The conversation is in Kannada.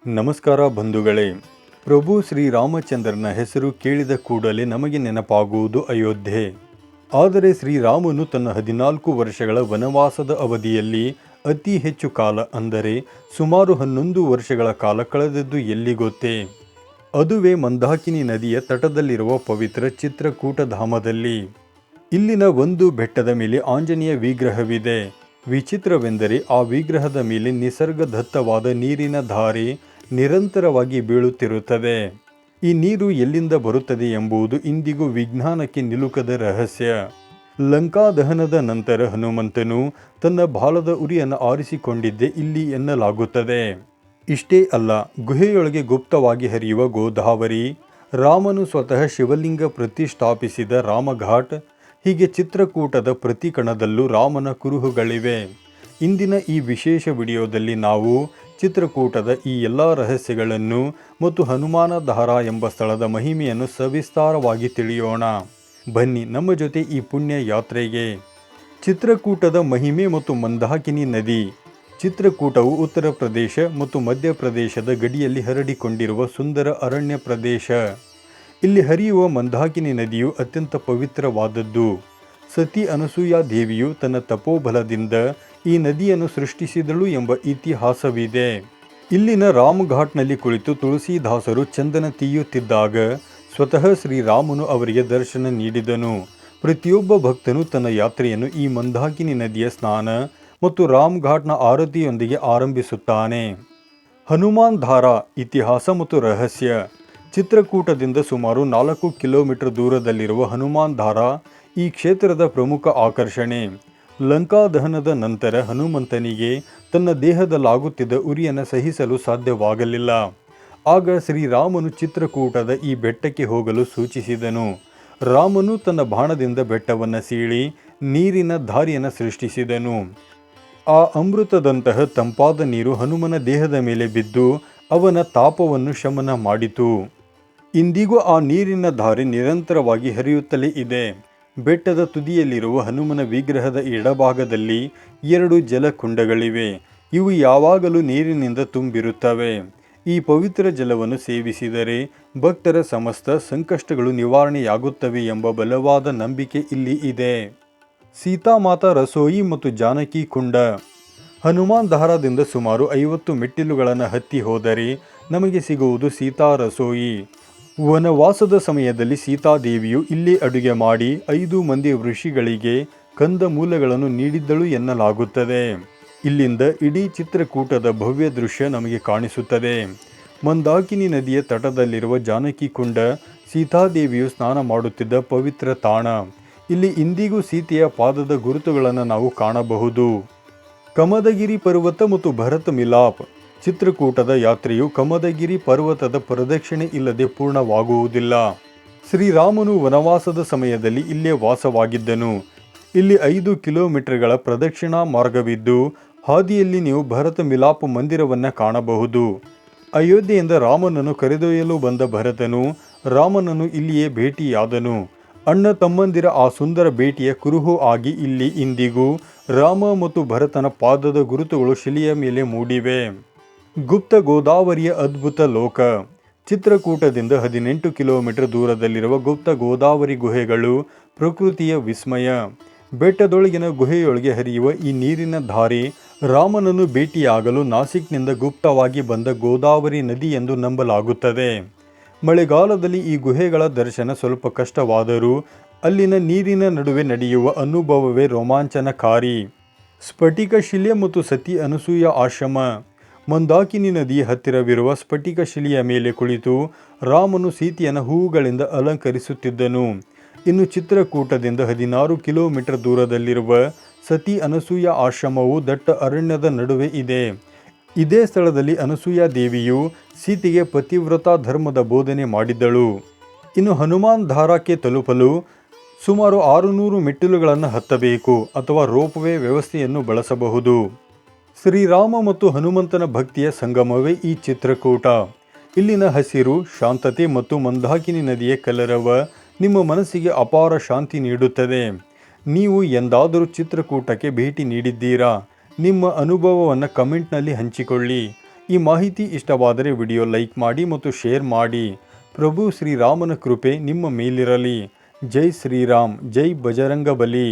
ನಮಸ್ಕಾರ ಬಂಧುಗಳೇ. ಪ್ರಭು ಶ್ರೀರಾಮಚಂದ್ರನ ಹೆಸರು ಕೇಳಿದ ಕೂಡಲೇ ನಮಗೆ ನೆನಪಾಗುವುದು ಅಯೋಧ್ಯೆ. ಆದರೆ ಶ್ರೀರಾಮನು ತನ್ನ 14 ವರ್ಷಗಳ ವನವಾಸದ ಅವಧಿಯಲ್ಲಿ ಅತಿ ಹೆಚ್ಚು ಕಾಲ, ಅಂದರೆ ಸುಮಾರು 11 ವರ್ಷಗಳ ಕಾಲ ಕಳೆದದ್ದು ಎಲ್ಲಿ ಗೊತ್ತೇ? ಅದುವೇ ಮಂದಾಕಿನಿ ನದಿಯ ತಟದಲ್ಲಿರುವ ಪವಿತ್ರ ಚಿತ್ರಕೂಟ ಧಾಮದಲ್ಲಿ. ಇಲ್ಲಿನ ಒಂದು ಬೆಟ್ಟದ ಮೇಲೆ ಆಂಜನೇಯ ವಿಗ್ರಹವಿದೆ. ವಿಚಿತ್ರವೆಂದರೆ ಆ ವಿಗ್ರಹದ ಮೇಲೆ ನಿಸರ್ಗದತ್ತವಾದ ನೀರಿನ ಧಾರೆ ನಿರಂತರವಾಗಿ ಬೀಳುತ್ತಿರುತ್ತದೆ. ಈ ನೀರು ಎಲ್ಲಿಂದ ಬರುತ್ತದೆ ಎಂಬುದು ಇಂದಿಗೂ ವಿಜ್ಞಾನಕ್ಕೆ ನಿಲುಕದ ರಹಸ್ಯ. ಲಂಕಾ ದಹನದ ನಂತರ ಹನುಮಂತನು ತನ್ನ ಬಾಲದ ಉರಿಯನ್ನು ಆರಿಸಿಕೊಂಡಿದ್ದೇ ಇಲ್ಲಿ ಎನ್ನಲಾಗುತ್ತದೆ. ಇಷ್ಟೇ ಅಲ್ಲ, ಗುಹೆಯೊಳಗೆ ಗುಪ್ತವಾಗಿ ಹರಿಯುವ ಗೋದಾವರಿ, ರಾಮನು ಸ್ವತಃ ಶಿವಲಿಂಗ ಪ್ರತಿಷ್ಠಾಪಿಸಿದ ರಾಮಘಾಟ್, ಹೀಗೆ ಚಿತ್ರಕೂಟದ ಪ್ರತಿ ಕಣದಲ್ಲೂ ರಾಮನ ಕುರುಹುಗಳಿವೆ. ಇಂದಿನ ಈ ವಿಶೇಷ ವಿಡಿಯೋದಲ್ಲಿ ನಾವು ಚಿತ್ರಕೂಟದ ಈ ಎಲ್ಲ ರಹಸ್ಯಗಳನ್ನು ಮತ್ತು ಹನುಮಾನಧಾರ ಎಂಬ ಸ್ಥಳದ ಮಹಿಮೆಯನ್ನು ಸವಿಸ್ತಾರವಾಗಿ ತಿಳಿಯೋಣ. ಬನ್ನಿ ನಮ್ಮ ಜೊತೆ ಈ ಪುಣ್ಯ ಯಾತ್ರೆಗೆ. ಚಿತ್ರಕೂಟದ ಮಹಿಮೆ ಮತ್ತು ಮಂದಾಕಿನಿ ನದಿ. ಚಿತ್ರಕೂಟವು ಉತ್ತರ ಪ್ರದೇಶ ಮತ್ತು ಮಧ್ಯಪ್ರದೇಶದ ಗಡಿಯಲ್ಲಿ ಹರಡಿಕೊಂಡಿರುವ ಸುಂದರ ಅರಣ್ಯ ಪ್ರದೇಶ. ಇಲ್ಲಿ ಹರಿಯುವ ಮಂದಾಕಿನಿ ನದಿಯು ಅತ್ಯಂತ ಪವಿತ್ರವಾದದ್ದು. ಸತಿ ಅನಸೂಯಾ ದೇವಿಯು ತನ್ನ ತಪೋಬಲದಿಂದ ಈ ನದಿಯನ್ನು ಸೃಷ್ಟಿಸಿದಳು ಎಂಬ ಇತಿಹಾಸವಿದೆ. ಇಲ್ಲಿನ ರಾಮಘಾಟ್ನಲ್ಲಿ ಕುಳಿತು ತುಳಸಿದಾಸರು ಚಂದನ ತೀಯುತ್ತಿದ್ದಾಗ ಸ್ವತಃ ಶ್ರೀರಾಮನು ಅವರಿಗೆ ದರ್ಶನ ನೀಡಿದನು. ಪ್ರತಿಯೊಬ್ಬ ಭಕ್ತನು ತನ್ನ ಯಾತ್ರೆಯನ್ನು ಈ ಮಂದಾಕಿನಿ ನದಿಯ ಸ್ನಾನ ಮತ್ತು ರಾಮ್ಘಾಟ್ನ ಆರತಿಯೊಂದಿಗೆ ಆರಂಭಿಸುತ್ತಾನೆ. ಹನುಮಾನ್ ಧಾರ ಇತಿಹಾಸ ಮತ್ತು ರಹಸ್ಯ. ಚಿತ್ರಕೂಟದಿಂದ ಸುಮಾರು 4 ಕಿಲೋಮೀಟರ್ ದೂರದಲ್ಲಿರುವ ಹನುಮಾನ್ ಧಾರ ಈ ಕ್ಷೇತ್ರದ ಪ್ರಮುಖ ಆಕರ್ಷಣೆ. ಲಂಕಾ ದಹನದ ನಂತರ ಹನುಮಂತನಿಗೆ ತನ್ನ ದೇಹದಲ್ಲಾಗುತ್ತಿದ್ದ ಉರಿಯನ್ನು ಸಹಿಸಲು ಸಾಧ್ಯವಾಗಲಿಲ್ಲ. ಆಗ ಶ್ರೀರಾಮನು ಚಿತ್ರಕೂಟದ ಈ ಬೆಟ್ಟಕ್ಕೆ ಹೋಗಲು ಸೂಚಿಸಿದನು. ರಾಮನು ತನ್ನ ಬಾಣದಿಂದ ಬೆಟ್ಟವನ್ನು ಸೀಳಿ ನೀರಿನ ಧಾರೆಯನ್ನು ಸೃಷ್ಟಿಸಿದನು. ಆ ಅಮೃತದಂತಹ ತಂಪಾದ ನೀರು ಹನುಮನ ದೇಹದ ಮೇಲೆ ಬಿದ್ದು ಅವನ ತಾಪವನ್ನು ಶಮನ ಮಾಡಿತು. ಇಂದಿಗೂ ಆ ನೀರಿನ ಧಾರೆ ನಿರಂತರವಾಗಿ ಹರಿಯುತ್ತಲೇ ಇದೆ. ಬೆಟ್ಟದ ತುದಿಯಲ್ಲಿರುವ ಹನುಮನ ವಿಗ್ರಹದ ಎಡಭಾಗದಲ್ಲಿ 2 ಜಲಕುಂಡಗಳಿವೆ. ಇವು ಯಾವಾಗಲೂ ನೀರಿನಿಂದ ತುಂಬಿರುತ್ತವೆ. ಈ ಪವಿತ್ರ ಜಲವನ್ನು ಸೇವಿಸಿದರೆ ಭಕ್ತರ ಸಮಸ್ತ ಸಂಕಷ್ಟಗಳು ನಿವಾರಣೆಯಾಗುತ್ತವೆ ಎಂಬ ಬಲವಾದ ನಂಬಿಕೆ ಇಲ್ಲಿ ಇದೆ. ಸೀತಾಮಾತಾ ರಸೋಯಿ ಮತ್ತು ಜಾನಕಿ ಕುಂಡ. ಹನುಮಾನ್ ಧಾರದಿಂದ ಸುಮಾರು 50 ಮೆಟ್ಟಿಲುಗಳನ್ನು ಹತ್ತಿ ಹೋದರೆ ನಮಗೆ ಸಿಗುವುದು ಸೀತಾ ರಸೋಯಿ. ವನವಾಸದ ಸಮಯದಲ್ಲಿ ಸೀತಾದೇವಿಯು ಇಲ್ಲಿ ಅಡುಗೆ ಮಾಡಿ 5 ಮಂದಿ ಋಷಿಗಳಿಗೆ ಕಂದ ಮೂಲಗಳನ್ನು ನೀಡಿದ್ದಳು ಎನ್ನಲಾಗುತ್ತದೆ. ಇಲ್ಲಿಂದ ಇಡೀ ಚಿತ್ರಕೂಟದ ಭವ್ಯ ದೃಶ್ಯ ನಮಗೆ ಕಾಣಿಸುತ್ತದೆ. ಮಂದಾಕಿನಿ ನದಿಯ ತಟದಲ್ಲಿರುವ ಜಾನಕಿ ಕುಂಡ ಸೀತಾದೇವಿಯು ಸ್ನಾನ ಮಾಡುತ್ತಿದ್ದ ಪವಿತ್ರ ತಾಣ. ಇಲ್ಲಿ ಇಂದಿಗೂ ಸೀತೆಯ ಪಾದದ ಗುರುತುಗಳನ್ನು ನಾವು ಕಾಣಬಹುದು. ಕಮದಗಿರಿ ಪರ್ವತ ಮತ್ತು ಭರತ ಮಿಲಾಪ್. ಚಿತ್ರಕೂಟದ ಯಾತ್ರೆಯು ಕಮದಗಿರಿ ಪರ್ವತದ ಪ್ರದಕ್ಷಿಣೆ ಇಲ್ಲದೆ ಪೂರ್ಣವಾಗುವುದಿಲ್ಲ. ಶ್ರೀರಾಮನು ವನವಾಸದ ಸಮಯದಲ್ಲಿ ಇಲ್ಲೇ ವಾಸವಾಗಿದ್ದನು. ಇಲ್ಲಿ 5 ಕಿಲೋಮೀಟರ್ಗಳ ಪ್ರದಕ್ಷಿಣಾ ಮಾರ್ಗವಿದ್ದು ಹಾದಿಯಲ್ಲಿ ನೀವು ಭರತ ಮಿಲಾಪ್ ಮಂದಿರವನ್ನು ಕಾಣಬಹುದು. ಅಯೋಧ್ಯೆಯಿಂದ ರಾಮನನ್ನು ಕರೆದೊಯ್ಯಲು ಬಂದ ಭರತನು ರಾಮನನ್ನು ಇಲ್ಲಿಯೇ ಭೇಟಿಯಾದನು. ಅಣ್ಣ ತಮ್ಮಂದಿರ ಆ ಸುಂದರ ಭೇಟಿಯ ಕುರುಹು ಆಗಿ ಇಲ್ಲಿ ಇಂದಿಗೂ ರಾಮ ಮತ್ತು ಭರತನ ಪಾದದ ಗುರುತುಗಳು ಶಿಲೆಯ ಮೇಲೆ ಮೂಡಿವೆ. ಗುಪ್ತ ಗೋದಾವರಿಯ ಅದ್ಭುತ ಲೋಕ. ಚಿತ್ರಕೂಟದಿಂದ 18 ಕಿಲೋಮೀಟರ್ ದೂರದಲ್ಲಿರುವ ಗುಪ್ತ ಗೋದಾವರಿ ಗುಹೆಗಳು ಪ್ರಕೃತಿಯ ವಿಸ್ಮಯ. ಬೆಟ್ಟದೊಳಗಿನ ಗುಹೆಯೊಳಗೆ ಹರಿಯುವ ಈ ನೀರಿನ ಧಾರೆ ರಾಮನನ್ನು ಭೇಟಿಯಾಗಲು ನಾಸಿಕ್ನಿಂದ ಗುಪ್ತವಾಗಿ ಬಂದ ಗೋದಾವರಿ ನದಿ ಎಂದು ನಂಬಲಾಗುತ್ತದೆ. ಮಳೆಗಾಲದಲ್ಲಿ ಈ ಗುಹೆಗಳ ದರ್ಶನ ಸ್ವಲ್ಪ ಕಷ್ಟವಾದರೂ ಅಲ್ಲಿನ ನೀರಿನ ನಡುವೆ ನಡೆಯುವ ಅನುಭವವೇ ರೋಮಾಂಚನಕಾರಿ. ಸ್ಫಟಿಕ ಶಿಲೆ ಮತ್ತು ಸತಿ ಅನಸೂಯ ಆಶ್ರಮ. ಮಂದಾಕಿನಿ ನದಿಯ ಹತ್ತಿರವಿರುವ ಸ್ಫಟಿಕ ಶಿಲೆಯ ಮೇಲೆ ಕುಳಿತು ರಾಮನು ಸೀತೆಯನ್ನು ಹೂವುಗಳಿಂದ ಅಲಂಕರಿಸುತ್ತಿದ್ದನು. ಇನ್ನು ಚಿತ್ರಕೂಟದಿಂದ 16 ಕಿಲೋಮೀಟರ್ ದೂರದಲ್ಲಿರುವ ಸತಿ ಅನಸೂಯ ಆಶ್ರಮವು ದಟ್ಟ ಅರಣ್ಯದ ನಡುವೆ ಇದೆ. ಇದೇ ಸ್ಥಳದಲ್ಲಿ ಅನಸೂಯ ದೇವಿಯು ಸೀತೆಗೆ ಪತಿವ್ರತಾ ಧರ್ಮದ ಬೋಧನೆ ಮಾಡಿದ್ದಳು. ಇನ್ನು ಹನುಮಾನ್ ಧಾರಕ್ಕೆ ತಲುಪಲು ಸುಮಾರು 600 ಮೆಟ್ಟಿಲುಗಳನ್ನು ಹತ್ತಬೇಕು ಅಥವಾ ರೋಪ್ವೇ ವ್ಯವಸ್ಥೆಯನ್ನು ಬಳಸಬಹುದು. ಶ್ರೀರಾಮ ಮತ್ತು ಹನುಮಂತನ ಭಕ್ತಿಯ ಸಂಗಮವೇ ಈ ಚಿತ್ರಕೂಟ. ಇಲ್ಲಿನ ಹಸಿರು, ಶಾಂತತೆ ಮತ್ತು ಮಂದಾಕಿನಿ ನದಿಯ ಕಲರವ ನಿಮ್ಮ ಮನಸ್ಸಿಗೆ ಅಪಾರ ಶಾಂತಿ ನೀಡುತ್ತದೆ. ನೀವು ಎಂದಾದರೂ ಚಿತ್ರಕೂಟಕ್ಕೆ ಭೇಟಿ ನೀಡಿದ್ದೀರಾ? ನಿಮ್ಮ ಅನುಭವವನ್ನು ಕಮೆಂಟ್ನಲ್ಲಿ ಹಂಚಿಕೊಳ್ಳಿ. ಈ ಮಾಹಿತಿ ಇಷ್ಟವಾದರೆ ವಿಡಿಯೋ ಲೈಕ್ ಮಾಡಿ ಮತ್ತು ಶೇರ್ ಮಾಡಿ. ಪ್ರಭು ಶ್ರೀರಾಮನ ಕೃಪೆ ನಿಮ್ಮ ಮೇಲಿರಲಿ. ಜೈ ಶ್ರೀರಾಮ್, ಜೈ ಬಜರಂಗಬಲಿ.